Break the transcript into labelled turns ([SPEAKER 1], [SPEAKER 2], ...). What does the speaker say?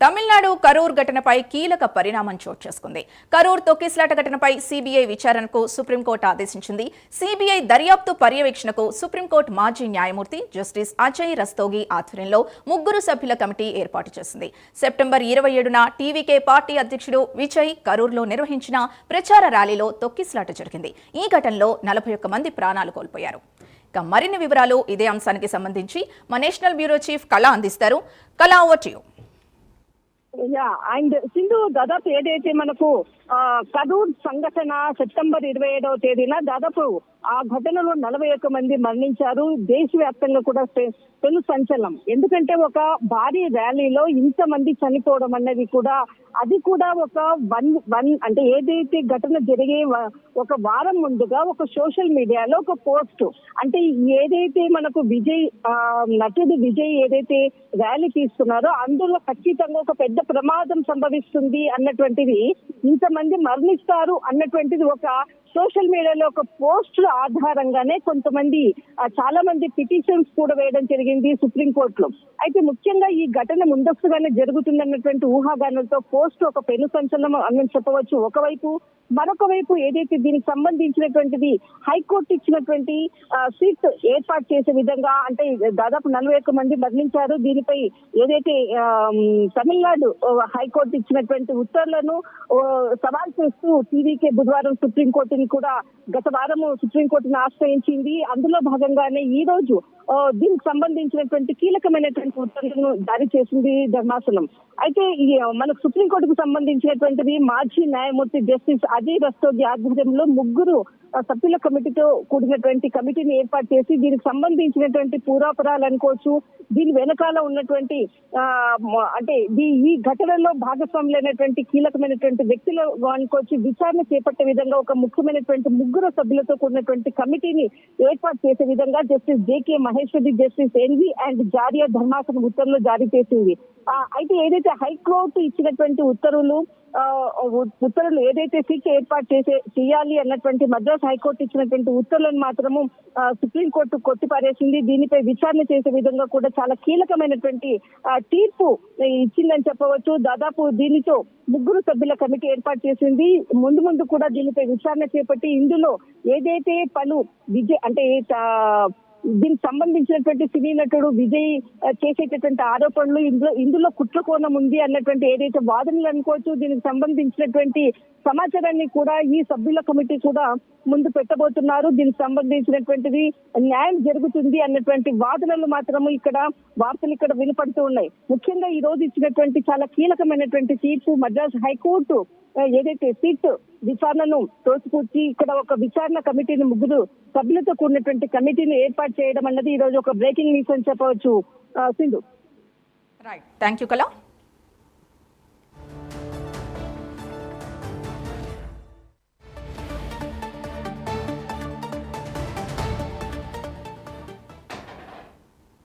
[SPEAKER 1] తమిళనాడు కరూర్ ఘటనపై కీలక పరిణామం చోటు చేసుకుంది. కరూర్ తొక్కిస్లాట ఘటనపై సీబీఐ విచారణకు సుప్రీంకోర్టు ఆదేశించింది. సీబీఐ దర్యాప్తు పర్యవేక్షణకు సుప్రీంకోర్టు మాజీ న్యాయమూర్తి జస్టిస్ అజయ్ రస్తోగి ఆధ్వర్యంలో 3 సభ్యుల కమిటీ ఏర్పాటు చేసింది. సెప్టెంబర్ 27న టీవీకే పార్టీ అధ్యక్షుడు విజయ్ కరూర్లో నిర్వహించిన ప్రచార ర్యాలీలో తొక్కిస్లాట జరిగింది. ఈ ఘటనలో 41 మంది ప్రాణాలు కోల్పోయారు. మరిన్ని వివరాలు ఇదే అంశానికి సంబంధించి మా నేషనల్ బ్యూరో చీఫ్ కళ అందిస్తారు. కళ, over to you.
[SPEAKER 2] And Sindhu, దాదాపు ఏదైతే మనకు కరూర్ సంఘటన సెప్టెంబర్ 27వ తేదీన దాదాపు ఆ ఘటనలో 41 మంది మరణించారు. దేశవ్యాప్తంగా కూడా పెను సంచలనం. ఎందుకంటే ఒక భారీ ర్యాలీలో ఇంతమంది చనిపోవడం అన్నది కూడా అది కూడా ఒక అంటే ఏదైతే ఘటన జరిగే ఒక వారం ముందుగా ఒక సోషల్ మీడియాలో ఒక పోస్ట్, అంటే ఏదైతే మనకు నటుడు విజయ్ ఏదైతే ర్యాలీ తీస్తున్నారో అందులో ఖచ్చితంగా ఒక పెద్ద ప్రమాదం సంభవిస్తుంది అన్నటువంటిది, ఇంతమంది మరణిస్తారు అన్నటువంటిది ఒక సోషల్ మీడియాలో ఒక పోస్ట్ ఆధారంగానే చాలా మంది పిటిషన్స్ కూడా వేయడం జరిగింది సుప్రీంకోర్టులో. అయితే ముఖ్యంగా ఈ ఘటన ముందస్తుగానే జరుగుతుందన్నటువంటి ఊహాగానాలతో పోస్ట్ ఒక పెను సంచలనం అని చెప్పవచ్చు ఒకవైపు. మరొక వైపు ఏదైతే దీనికి సంబంధించినటువంటిది హైకోర్టు ఇచ్చినటువంటి సీట్ ఏర్పాటు చేసే విధంగా, అంటే దాదాపు 41 మంది మరణించారు. దీనిపై ఏదైతే తమిళనాడు హైకోర్టు ఇచ్చినటువంటి ఉత్తర్వులను సవాల్ చేస్తూ టీవీకే బుధవారం సుప్రీంకోర్టుని కూడా గత వారము సుప్రీంకోర్టును ఆశ్రయించింది. అందులో భాగంగానే ఈ రోజు దీనికి సంబంధించినటువంటి కీలకమైనటువంటి ఉత్తర్వులను జారీ చేసింది ధర్మాసనం. అయితే మనకు సుప్రీంకోర్టుకు సంబంధించినటువంటిది మాజీ న్యాయమూర్తి జస్టిస్ అజయ్ రస్తోగి ఆధ్వర్యంలో 3 సభ్యుల కమిటీతో కూడినటువంటి కమిటీని ఏర్పాటు చేసి దీనికి సంబంధించినటువంటి పూర్వాపరాలు అనుకోవచ్చు, దీని వెనకాల ఉన్నటువంటి అంటే ఈ ఘటనలో భాగస్వాములైనటువంటి కీలకమైనటువంటి వ్యక్తులు అనుకోవచ్చు, విచారణ చేపట్టే విధంగా ఒక ముఖ్యమైనటువంటి 3 సభ్యులతో కూడినటువంటి కమిటీని ఏర్పాటు చేసే విధంగా justice J K Maheshwari, justice N V Anjaria ధర్మాసనం ఉత్తర్వులు జారీ చేసింది. అయితే ఏదైతే హైకోర్టు ఇచ్చినటువంటి ఉత్తర్వులు ఏదైతే సీట్ ఏర్పాటు చేయాలి అన్నటువంటి మద్రాస్ హైకోర్టు ఇచ్చినటువంటి ఉత్తర్వులను మాత్రము సుప్రీంకోర్టు కొట్టిపారేసింది. దీనిపై విచారణ చేసే విధంగా కూడా చాలా కీలకమైనటువంటి తీర్పు ఇచ్చిందని చెప్పవచ్చు. దాదాపు దీనితో 3 సభ్యుల కమిటీ ఏర్పాటు చేసింది. ముందు కూడా దీనిపై విచారణ చేపట్టి ఇందులో ఏదైతే దీనికి సంబంధించినటువంటి సినీ నటుడు విజయ్ చేసేటటువంటి ఆరోపణలు ఇందులో కుట్ర కోణం ఉంది అన్నటువంటి ఏదైతే వాదనలు అనుకోవచ్చు, దీనికి సంబంధించినటువంటి సమాచారాన్ని కూడా ఈ సభ్యుల కమిటీ కూడా ముందు పెట్టబోతున్నారు. దీనికి సంబంధించినటువంటిది న్యాయం జరుగుతుంది అన్నటువంటి వాదనలు మాత్రము వార్తలు ఇక్కడ వినపడుతూ ఉన్నాయి. ముఖ్యంగా ఈ రోజు ఇచ్చినటువంటి చాలా కీలకమైనటువంటి తీర్పు మద్రాస్ హైకోర్టు ఏదైతే సీట్ విచారణను తోసిపుచ్చి ఇక్కడ ఒక విచారణ కమిటీని 3 సభ్యులతో కూడినటువంటి కమిటీని ఏర్పాటు చేయడం అన్నది ఈ రోజు ఒక బ్రేకింగ్ న్యూస్ అని చెప్పవచ్చు. సింధు,
[SPEAKER 1] రైట్, థ్యాంక్ యూ కళ.